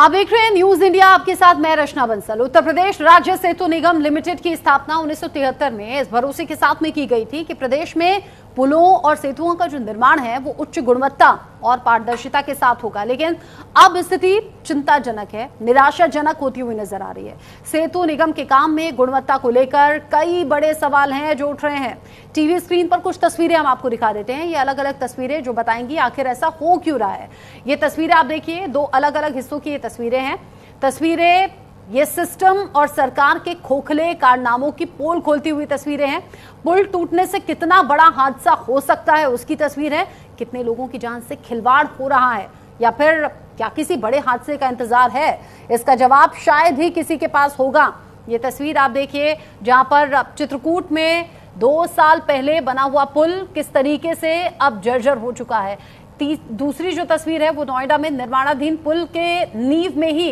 आप देख रहे हैं न्यूज इंडिया, आपके साथ मैं रचना बंसल। उत्तर प्रदेश राज्य सेतु निगम लिमिटेड की स्थापना 1973 में इस भरोसे के साथ में की गई थी कि प्रदेश में पुलों और सेतुओं का जो निर्माण है वो उच्च गुणवत्ता और पारदर्शिता के साथ होगा। लेकिन अब स्थिति चिंताजनक है, निराशाजनक होती हुई नजर आ रही है। सेतु निगम के काम में गुणवत्ता को लेकर कई बड़े सवाल हैं जो उठ रहे हैं। टीवी स्क्रीन पर कुछ तस्वीरें हम आपको दिखा देते हैं। ये अलग अलग तस्वीरें जो बताएंगी आखिर ऐसा हो क्यों रहा है। ये तस्वीरें आप देखिए, दो अलग अलग हिस्सों की ये तस्वीरें हैं। तस्वीरें ये सिस्टम और सरकार के खोखले कारनामों की पोल खोलती हुई तस्वीरें हैं। पुल टूटने से कितना बड़ा हादसा हो सकता है उसकी तस्वीर है। कितने लोगों की जान से खिलवाड़ हो रहा है या फिर क्या किसी बड़े हादसे का इंतजार है, इसका जवाब शायद ही किसी के पास होगा। ये तस्वीर आप देखिए जहां पर चित्रकूट में 2 साल पहले बना हुआ पुल किस तरीके से अब जर्जर हो चुका है। दूसरी जो तस्वीर है वो नोएडा में निर्माणाधीन पुल के नींव में ही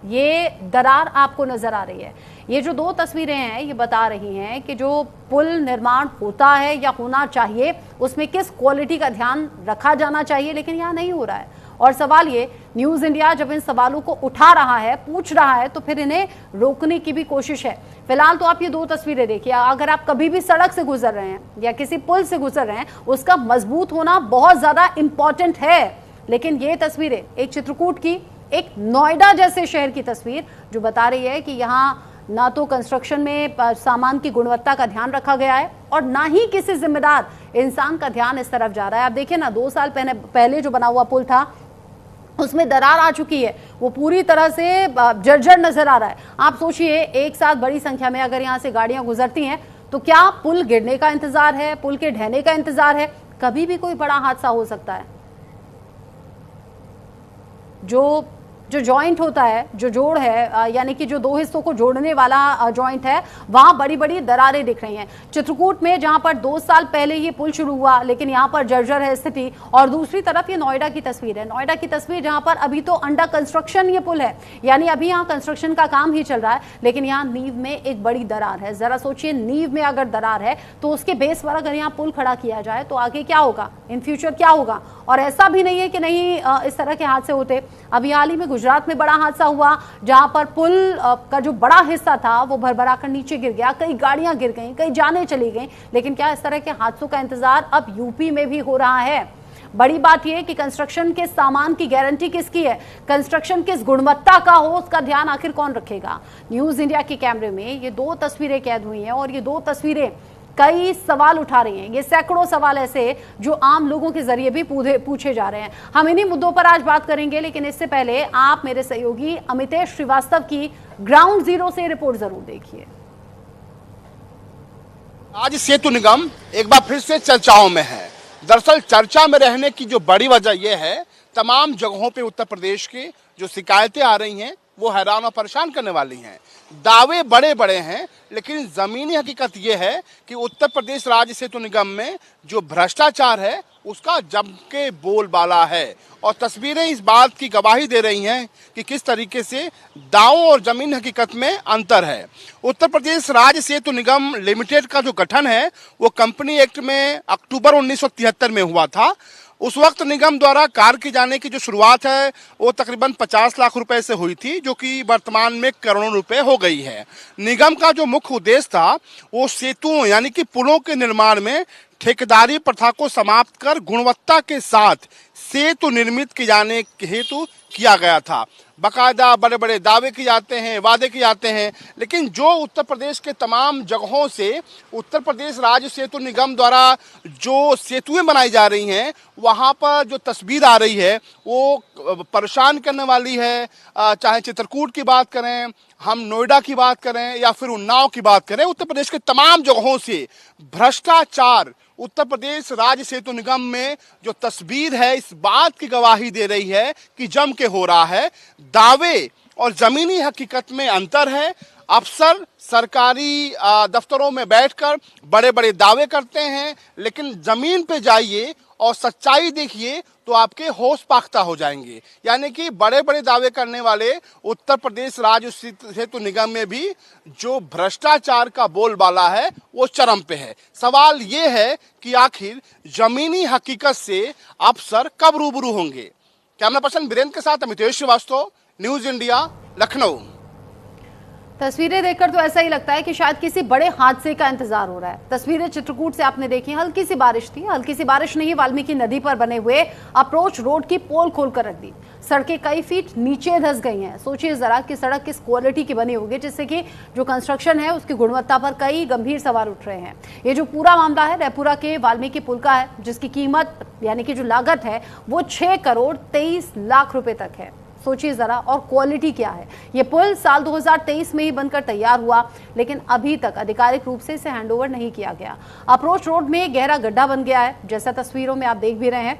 ये दरार आपको नजर आ रही है। ये जो 2 तस्वीरें हैं ये बता रही हैं कि जो पुल निर्माण होता है या होना चाहिए उसमें किस क्वालिटी का ध्यान रखा जाना चाहिए, लेकिन यहाँ नहीं हो रहा है। और सवाल ये, न्यूज इंडिया जब इन सवालों को उठा रहा है, पूछ रहा है, तो फिर इन्हें रोकने की भी कोशिश है। फिलहाल तो आप ये 2 तस्वीरें देखिए। अगर आप कभी भी सड़क से गुजर रहे हैं या किसी पुल से गुजर रहे हैं, उसका मजबूत होना बहुत ज्यादा इंपॉर्टेंट है। लेकिन ये तस्वीरें एक चित्रकूट की, एक नोएडा जैसे शहर की तस्वीर जो बता रही है कि यहाँ ना तो कंस्ट्रक्शन में सामान की गुणवत्ता का ध्यान रखा गया है और ना ही किसी जिम्मेदार इंसान का ध्यान इस तरफ जा रहा है। आप देखिए ना, 2 साल पहले जो बना हुआ पुल था उसमें दरार आ चुकी है, वो पूरी तरह से जर्जर नजर आ रहा है। आप सोचिए, एक साथ बड़ी संख्या में अगर यहाँ से गाड़ियां गुजरती हैं तो क्या पुल गिरने का इंतजार है, पुल के ढहने का इंतजार है? कभी भी कोई बड़ा हादसा हो सकता है। जो जॉइंट होता है, जो जोड़ है, यानी कि जो 2 हिस्सों को जोड़ने वाला जॉइंट है, वहां बड़ी बड़ी दरारें दिख रही हैं। चित्रकूट में जहां पर 2 साल पहले ये पुल शुरू हुआ, लेकिन यहां पर जर्जर है स्थिति। और दूसरी तरफ ये नोएडा की तस्वीर है, नोएडा की तस्वीर जहां पर अभी तो अंडर कंस्ट्रक्शन ये पुल है, यानी अभी यहाँ कंस्ट्रक्शन का काम ही चल रहा है, लेकिन यहाँ नींव में एक बड़ी दरार है। जरा सोचिए, नींव में अगर दरार है तो उसके बेस पर अगर यहाँ पुल खड़ा किया जाए तो आगे क्या होगा, इन फ्यूचर क्या होगा। और ऐसा भी नहीं है कि नहीं इस तरह के हादसे होते। अभी हाल ही में गुजरात में बड़ा हादसा हुआ जहां पर पुल का जो बड़ा हिस्सा था वो भरभरा कर नीचे गिर गया, कई गाड़ियां गिर गईं, कई जानें चली गईं। लेकिन क्या इस तरह के हादसों का इंतजार अब यूपी में भी हो रहा है? बड़ी बात यह कि कंस्ट्रक्शन के सामान की गारंटी किसकी है, कंस्ट्रक्शन किस गुणवत्ता का हो, उसका ध्यान आखिर कौन रखेगा। न्यूज इंडिया के कैमरे में ये 2 तस्वीरें कैद हुई हैं और ये 2 तस्वीरें कई सवाल उठा रही हैं। ये सैकड़ों सवाल ऐसे जो आम लोगों के जरिए भी पूछे जा रहे हैं। हम इन्हीं मुद्दों पर आज बात करेंगे, लेकिन इससे पहले आप मेरे सहयोगी अमितेश श्रीवास्तव की ग्राउंड जीरो से रिपोर्ट जरूर देखिए। आज सेतु निगम एक बार फिर से चर्चाओं में है। दरअसल चर्चा में रहने की जो बड़ी वजह यह है, तमाम जगहों पे उत्तर प्रदेश की जो शिकायतें आ रही हैं वो हैरान और परेशान करने वाली हैं। दावे बड़े बड़े हैं, लेकिन जमीनी हकीकत यह है कि उत्तर प्रदेश राज्य सेतु निगम में जो भ्रष्टाचार है उसका जम के बोलबाला है। और तस्वीरें इस बात की गवाही दे रही हैं कि किस तरीके से दावों और जमीन हकीकत में अंतर है। उत्तर प्रदेश राज्य सेतु निगम लिमिटेड का जो गठन है वो कंपनी एक्ट में अक्टूबर 1973 में हुआ था। उस वक्त निगम द्वारा कार्य की जाने की जो शुरुआत है वो तकरीबन 50 लाख रुपए से हुई थी, जो कि वर्तमान में करोड़ों रुपए हो गई है। निगम का जो मुख्य उद्देश्य था वो सेतुओं यानी कि पुलों के निर्माण में ठेकेदारी प्रथा को समाप्त कर गुणवत्ता के साथ सेतु निर्मित किए जाने हेतु किया गया था। बाकायदा बड़े बड़े दावे किए जाते हैं, वादे किए जाते हैं, लेकिन जो उत्तर प्रदेश के तमाम जगहों से उत्तर प्रदेश राज्य सेतु निगम द्वारा जो सेतुएं बनाई जा रही हैं वहां पर जो तस्वीर आ रही है वो परेशान करने वाली है। चाहे चित्रकूट की बात करें, हम नोएडा की बात करें या फिर उन्नाव की बात करें, उत्तर प्रदेश के तमाम जगहों से भ्रष्टाचार उत्तर प्रदेश राज्य सेतु निगम में जो तस्वीर है इस बात की गवाही दे रही है कि जम के हो रहा है। दावे और जमीनी हकीकत में अंतर है। अफसर सरकारी दफ्तरों में बैठकर बड़े बड़े दावे करते हैं, लेकिन जमीन पे जाइए और सच्चाई देखिए तो आपके होश पाख्ता हो जाएंगे। यानी कि बड़े बड़े दावे करने वाले उत्तर प्रदेश राज्य सेतु निगम में भी जो भ्रष्टाचार का बोलबाला है वो चरम पे है। सवाल ये है कि आखिर जमीनी हकीकत से अफसर कब रूबरू होंगे। कैमरा पर्सन वीरेंद्र के साथ अमितेश श्रीवास्तव, न्यूज इंडिया, लखनऊ। तस्वीरें देखकर तो ऐसा ही लगता है कि शायद किसी बड़े हादसे का इंतजार हो रहा है। तस्वीरें चित्रकूट से आपने देखी, हल्की सी बारिश थी, हल्की सी बारिश ने ही वाल्मीकि नदी पर बने हुए अप्रोच रोड की पोल खोलकर रख दी। सड़कें कई फीट नीचे धंस गई हैं। सोचिए जरा कि सड़क किस क्वालिटी की बनी होगी, जिससे कि जो कंस्ट्रक्शन है उसकी गुणवत्ता पर कई गंभीर सवाल उठ रहे हैं। ये जो पूरा मामला है रैपुरा के वाल्मीकि पुल का है, जिसकी कीमत यानी कि जो लागत है वो 6 करोड़ 23 लाख रुपए तक है। सोचिए जरा, और क्वालिटी क्या है। ये पुल साल 2023 में ही बनकर तैयार हुआ, लेकिन अभी तक आधिकारिक रूप से इसे हैंडओवर नहीं किया गया। अप्रोच रोड में गहरा गड्ढा बन गया है, जैसा तस्वीरों में आप देख भी रहे हैं,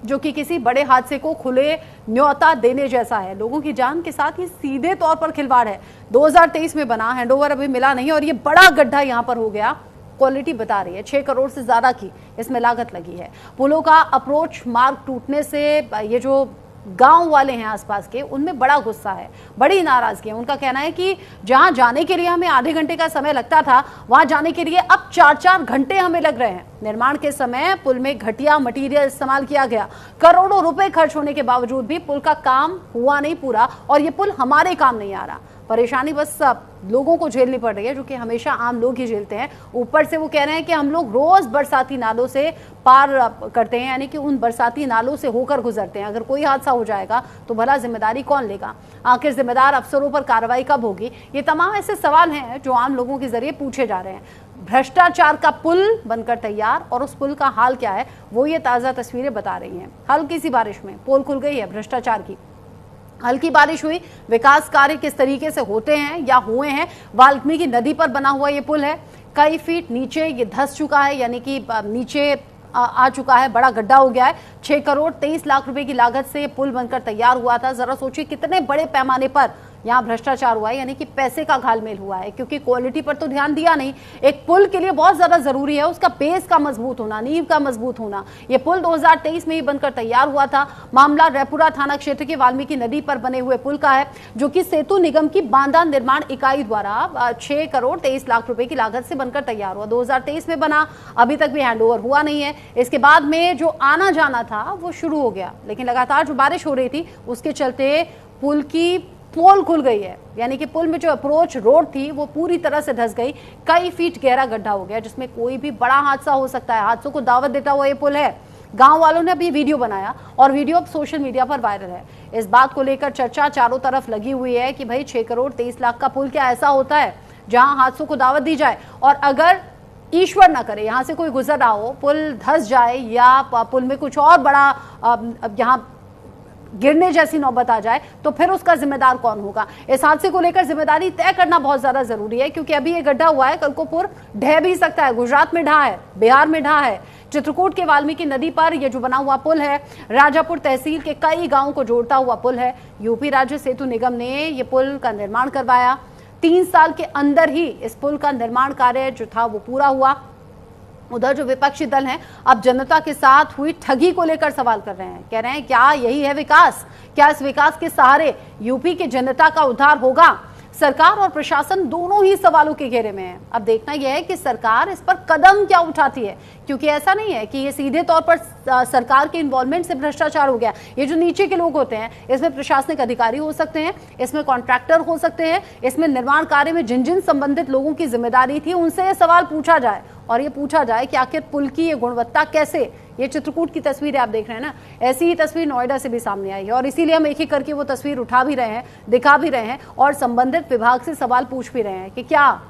जो कि किसी बड़े हादसे को खुले न्योता देने जैसा है। लोगों की जान के साथ ये सीधे तौर पर खिलवाड़ है। 2023 में बना, हैंडओवर अभी मिला नहीं और ये बड़ा गड्ढा यहाँ पर हो गया। क्वालिटी बता रही है 6 करोड़ से ज्यादा की इसमें लागत लगी है। पुलों का अप्रोच मार्ग टूटने से ये जो गांव वाले हैं आसपास के, उनमें बड़ा गुस्सा है, बड़ी नाराजगी है। उनका कहना है कि जहां जाने के लिए हमें आधे घंटे का समय लगता था, वहां जाने के लिए अब 4-4 घंटे हमें लग रहे हैं। निर्माण के समय पुल में घटिया मटेरियल इस्तेमाल किया गया। करोड़ों रुपए खर्च होने के बावजूद भी पुल का काम हुआ नहीं पूरा, और ये पुल हमारे काम नहीं आ रहा। परेशानी बस लोगों को झेलनी पड़ रही है, जो कि हमेशा आम लोग ही झेलते हैं। ऊपर से वो कह रहे हैं कि हम लोग रोज बरसाती नालों से पार करते हैं, यानी कि उन बरसाती नालों से होकर गुजरते हैं। अगर कोई हादसा हो जाएगा तो भला जिम्मेदारी कौन लेगा? आखिर जिम्मेदार अफसरों पर कार्रवाई कब होगी? ये तमाम ऐसे सवाल हैं जो आम लोगों के जरिए पूछे जा रहे हैं। भ्रष्टाचार का पुल बनकर तैयार, और उस पुल का हाल क्या है वो ये ताजा तस्वीरें बता रही हैं। हल्की सी बारिश में पोल खुल गई है भ्रष्टाचार की। हल्की बारिश हुई, विकास कार्य किस तरीके से होते हैं या हुए हैं। वाल्मीकि नदी पर बना हुआ ये पुल है, कई फीट नीचे ये धंस चुका है, यानी कि नीचे आ चुका है, बड़ा गड्ढा हो गया है। 6 करोड़ 23 लाख रुपए की लागत से पुल बनकर तैयार हुआ था। जरा सोचिए कितने बड़े पैमाने पर यहाँ भ्रष्टाचार हुआ है, यानी कि पैसे का घालमेल हुआ है, क्योंकि क्वालिटी पर तो ध्यान दिया नहीं। एक पुल के लिए बहुत ज्यादा जरूरी है उसका बेस का मजबूत होना, नींव का मजबूत होना। ये पुल 2023 में ही बनकर तैयार हुआ था। मामला रैपुरा थाना क्षेत्र के वाल्मीकि नदी पर बने हुए पुल का है, जो कि सेतु निगम की बांदा निर्माण इकाई द्वारा 6 करोड़ 23 लाख रुपए की लागत से बनकर तैयार हुआ। 2023 में बना, अभी तक भी हैंडओवर हुआ नहीं है। इसके बाद में जो आना जाना था वो शुरू हो गया, लेकिन लगातार जो बारिश हो रही थी उसके चलते पुल की पोल खुल गई है, यानी कि पुल में जो अप्रोच रोड थी वो पूरी तरह से धंस गई। कई फीट गहरा गड्ढा हो गया, जिसमें कोई भी बड़ा हादसा हो सकता है। हादसों को दावत देता हुआ ये पुल है। गांव वालों ने अभी वीडियो बनाया और वीडियो अब सोशल मीडिया पर वायरल है। इस बात को लेकर चर्चा चारों तरफ लगी हुई है कि भाई 6 करोड़ 23 लाख का पुल क्या ऐसा होता है जहां हादसों को दावत दी जाए, और अगर ईश्वर ना करे यहां से कोई गुजर रहा हो, पुल धंस जाए या पुल में कुछ और बड़ा यहाँ गिरने जैसी नौबत आ जाए, तो फिर उसका जिम्मेदार कौन होगा? इस हादसे को लेकर जिम्मेदारी तय करना बहुत ज्यादा जरूरी है, क्योंकि अभी ये गड्ढा हुआ है, कल को पुल ढह भी सकता है। गुजरात में ढहा है, बिहार में ढहा है। चित्रकूट के वाल्मीकि नदी पर ये जो बना हुआ पुल है, राजापुर तहसील के कई गांवों को जोड़ता हुआ पुल है। यूपी राज्य सेतु निगम ने ये पुल का निर्माण करवाया। 3 साल के अंदर ही इस पुल का निर्माण कार्य जो था वो पूरा हुआ। उधर जो विपक्षी दल हैं अब जनता के साथ हुई ठगी को लेकर सवाल कर रहे हैं। कह रहे हैं क्या यही है विकास? क्या इस विकास के सहारे यूपी की जनता का उद्धार होगा? सरकार और प्रशासन दोनों ही सवालों के घेरे में है। अब देखना यह है कि सरकार इस पर कदम क्या उठाती है, क्योंकि ऐसा नहीं है कि ये सीधे तौर पर सरकार के इन्वॉल्वमेंट से भ्रष्टाचार हो गया। ये जो नीचे के लोग होते हैं, इसमें प्रशासनिक अधिकारी हो सकते हैं, इसमें कॉन्ट्रैक्टर हो सकते हैं, इसमें निर्माण कार्य में जिन जिन संबंधित लोगों की जिम्मेदारी थी उनसे ये सवाल पूछा जाए, और ये पूछा जाए कि आखिर पुल की ये गुणवत्ता कैसे। ये चित्रकूट की तस्वीरें आप देख रहे हैं ना, ऐसी ही तस्वीर नोएडा से भी सामने आई है, और इसीलिए हम एक एक करके वो तस्वीर उठा भी रहे हैं, दिखा भी रहे हैं, और संबंधित विभाग से सवाल पूछ भी रहे हैं कि क्या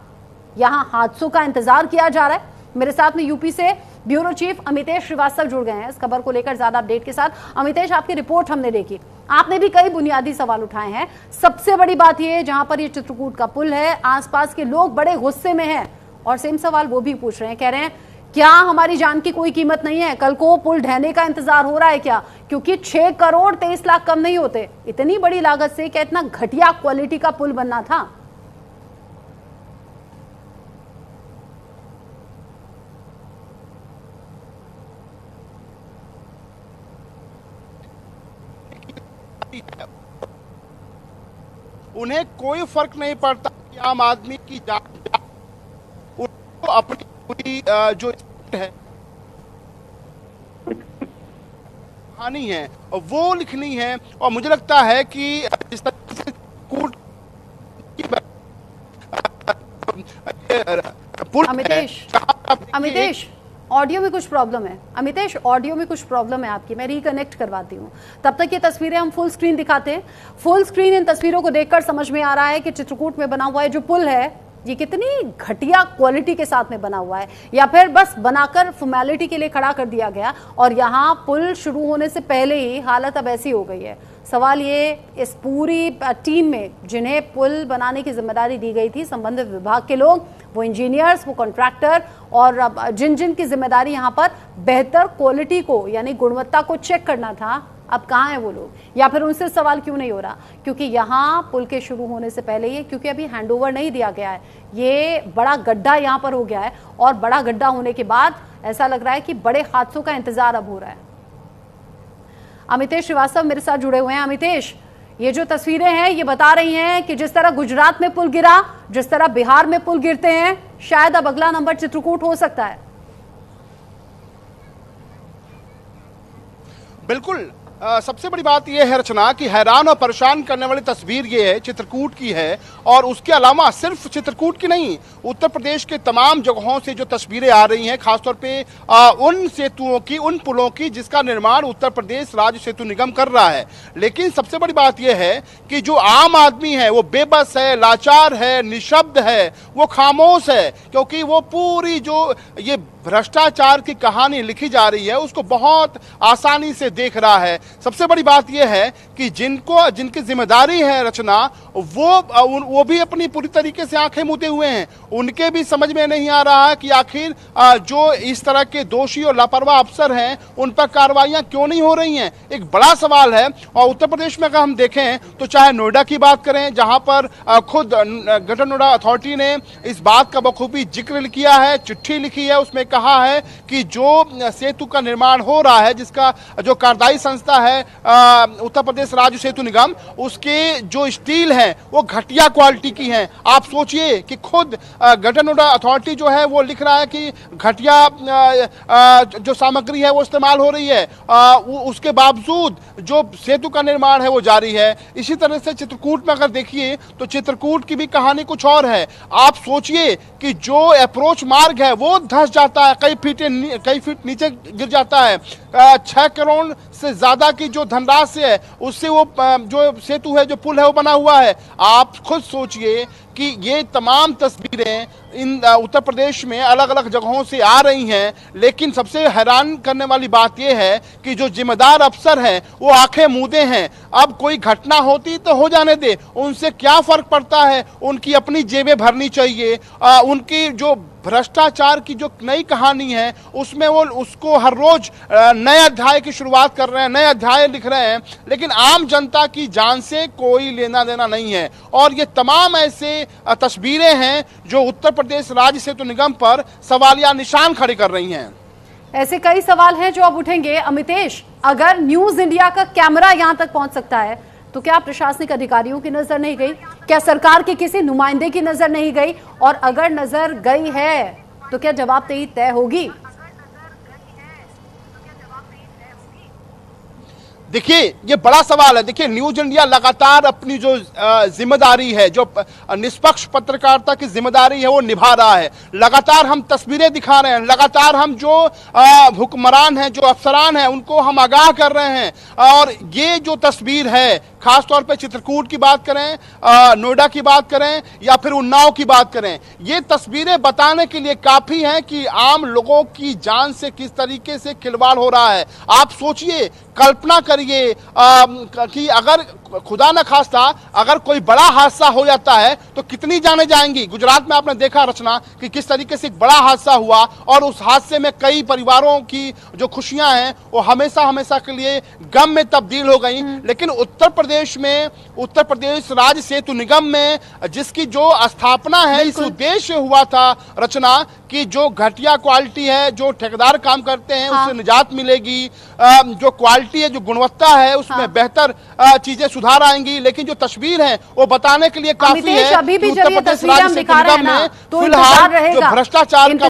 यहाँ हादसों का इंतजार किया जा रहा है। मेरे साथ में यूपी से ब्यूरो चीफ अमितेश श्रीवास्तव जुड़ गए हैं इस खबर को लेकर ज्यादा अपडेट के साथ। अमितेश, आपकी रिपोर्ट हमने देखी, आपने भी कई बुनियादी सवाल उठाए हैं। सबसे बड़ी बात यह, जहां पर ये चित्रकूट का पुल है, आसपास के लोग बड़े गुस्से में हैं, और सेम सवाल वो भी पूछ रहे हैं, कह रहे हैं क्या हमारी जान की कोई कीमत नहीं है? कल को पुल ढहने का इंतजार हो रहा है क्या? क्योंकि 6 करोड़ 23 लाख कम नहीं होते। इतनी बड़ी लागत से क्या इतना घटिया क्वालिटी का पुल बनना था? उन्हें कोई फर्क नहीं पड़ता कि आम आदमी की जान, उनको अपनी पूरी जो है कहानी है वो लिखनी है। और मुझे लगता है कि जिस तरीके से कूट पुल अमितेश ऑडियो में कुछ प्रॉब्लम है। अमितेश ऑडियो में कुछ प्रॉब्लम है आपकी, मैं रिकनेक्ट करवाती हूँ। तब तक ये तस्वीरें हम फुल स्क्रीन दिखाते हैं। फुल स्क्रीन इन तस्वीरों को देखकर समझ में आ रहा है कि चित्रकूट में बना हुआ है जो पुल है ये कितनी घटिया क्वालिटी के साथ में बना हुआ है, या फिर बस बनाकर फॉर्मेलिटी के लिए खड़ा कर दिया गया और यहाँ पुल शुरू होने से पहले ही हालत अब ऐसी हो गई है। सवाल ये इस पूरी टीम में जिन्हें पुल बनाने की जिम्मेदारी दी गई थी, संबंधित विभाग के लोग, वो इंजीनियर्स, वो कॉन्ट्रैक्टर और जिन जिन की जिम्मेदारी यहाँ पर बेहतर क्वालिटी को यानी गुणवत्ता को चेक करना था, अब कहाँ हैं वो लोग, या फिर उनसे सवाल क्यों नहीं हो रहा? क्योंकि यहाँ पुल के शुरू होने से पहले ही, क्योंकि अभी हैंडओवर नहीं दिया गया है, ये बड़ा गड्ढा यहाँ पर हो गया है और बड़ा गड्ढा होने के बाद ऐसा लग रहा है कि बड़े हादसों का इंतजार अब हो रहा है। अमितेश श्रीवास्तव मेरे साथ जुड़े हुए हैं। अमितेश, ये जो तस्वीरें हैं ये बता रही हैं कि जिस तरह गुजरात में पुल गिरा, जिस तरह बिहार में पुल गिरते हैं, शायद अब अगला नंबर चित्रकूट हो सकता है। बिल्कुल। सबसे बड़ी बात यह है रचना कि हैरान और परेशान करने वाली तस्वीर ये है, चित्रकूट की है। और उसके अलावा सिर्फ चित्रकूट की नहीं, उत्तर प्रदेश के तमाम जगहों से जो तस्वीरें आ रही हैं, खासतौर पे उन सेतुओं की, उन पुलों की जिसका निर्माण उत्तर प्रदेश राज्य सेतु निगम कर रहा है। लेकिन सबसे बड़ी बात यह है कि जो आम आदमी है वो बेबस है, लाचार है, निशब्द है, वो खामोश है, क्योंकि वो पूरी जो ये भ्रष्टाचार की कहानी लिखी जा रही है उसको बहुत आसानी से देख रहा है। सबसे बड़ी बात यह है कि जिनकी जिम्मेदारी है रचना, वो भी अपनी पूरी तरीके से आंखें मूंदे हुए हैं। उनके भी समझ में नहीं आ रहा है कि आखिर जो इस तरह के दोषी और लापरवाह अफसर हैं उन पर कार्रवाइयां क्यों नहीं हो रही हैं, एक बड़ा सवाल है। और उत्तर प्रदेश में अगर हम देखें तो चाहे नोएडा की बात करें, जहां पर खुद ग्रेटर नोएडा अथॉरिटी ने इस बात का बखूबी जिक्र किया है, चिट्ठी लिखी है, उसमें कहा है कि जो सेतु का निर्माण हो रहा है, जिसका जो कार्यदायी संस्था है उत्तर प्रदेश राज्य सेतु निगम, उसके जो स्टील है वो घटिया क्वालिटी की है। आप सोचिए कि खुद ग्रेटर नोएडा अथॉरिटी जो है वो लिख रहा है कि घटिया जो सामग्री है वो इस्तेमाल हो रही है, उसके बावजूद जो सेतु का निर्माण है वो जारी है। इसी तरह से चित्रकूट में अगर देखिए तो चित्रकूट की भी कहानी कुछ और है। आप सोचिए कि जो अप्रोच मार्ग है वो धंस जाता है, कई फीट नीचे गिर जाता है। 6 करोड़ से ज्यादा की जो धनराशि है उससे वो जो सेतु है, जो पुल है वो बना हुआ है। आप खुद सोचिए कि ये तमाम तस्वीरें इन उत्तर प्रदेश में अलग अलग जगहों से आ रही हैं, लेकिन सबसे हैरान करने वाली बात यह है कि जो जिम्मेदार अफसर हैं वो आंखें मूंदे हैं। अब कोई घटना होती तो हो जाने दे, उनसे क्या फर्क पड़ता है, उनकी अपनी जेबें भरनी चाहिए। उनकी जो भ्रष्टाचार की जो नई कहानी है उसमें वो उसको हर रोज नए अध्याय की शुरुआत कर रहे हैं, नए अध्याय लिख रहे हैं, लेकिन आम जनता की जान से कोई लेना देना नहीं है। और ये तमाम ऐसे तस्वीरें हैं जो उत्तर प्रदेश राज्य सेतु निगम पर सवालिया निशान खड़े कर रही हैं। ऐसे कई सवाल हैं जो अब उठेंगे। अमितेश, अगर न्यूज इंडिया का कैमरा यहां तक पहुंच सकता है तो क्या प्रशासनिक अधिकारियों की नजर नहीं गई? क्या सरकार के किसी नुमाइंदे की नजर नहीं गई? और अगर नजर गई है तो क्या जवाबदेही तय होगी? देखिए ये बड़ा सवाल है। देखिए न्यूज इंडिया लगातार अपनी जो जिम्मेदारी है, जो निष्पक्ष पत्रकारिता की जिम्मेदारी है वो निभा रहा है। लगातार हम तस्वीरें दिखा रहे हैं, लगातार हम जो हुक्मरान हैं, जो अफसरान हैं, उनको हम आगाह कर रहे हैं। और ये जो तस्वीर है, खासतौर पे चित्रकूट की बात करें, नोएडा की बात करें या फिर उन्नाव की बात करें, ये तस्वीरें बताने के लिए काफी हैं कि आम लोगों की जान से किस तरीके से खिलवाड़ हो रहा है। आप सोचिए, कल्पना करिए कि अगर खुदा न खास्ता अगर कोई बड़ा हादसा हो जाता है तो कितनी जानें जाएंगी। गुजरात में आपने देखा रचना कि किस तरीके से एक बड़ा हादसा हुआ और उस हादसे में कई परिवारों की जो खुशियां हैं वो हमेशा हमेशा के लिए गम में तब्दील हो गई। लेकिन उत्तर प्रदेश में, उत्तर प्रदेश राज्य सेतु निगम में जिसकी जो स्थापना है इस उद्देश्य हुआ था रचना कि जो घटिया क्वालिटी है, जो ठेकेदार काम करते हैं उससे निजात मिलेगी, जो क्वालिटी है, जो गुणवत्ता है उसमें बेहतर चीजें सुधार आएंगी। लेकिन जो तस्वीर है वो बताने के लिए काफी है अभी भी उत्तर जब ये प्रदेश तस्वीरें राज्य हम सेतु दिखा रहे हैं निगम ना, में तो फिलहाल जो भ्रष्टाचार का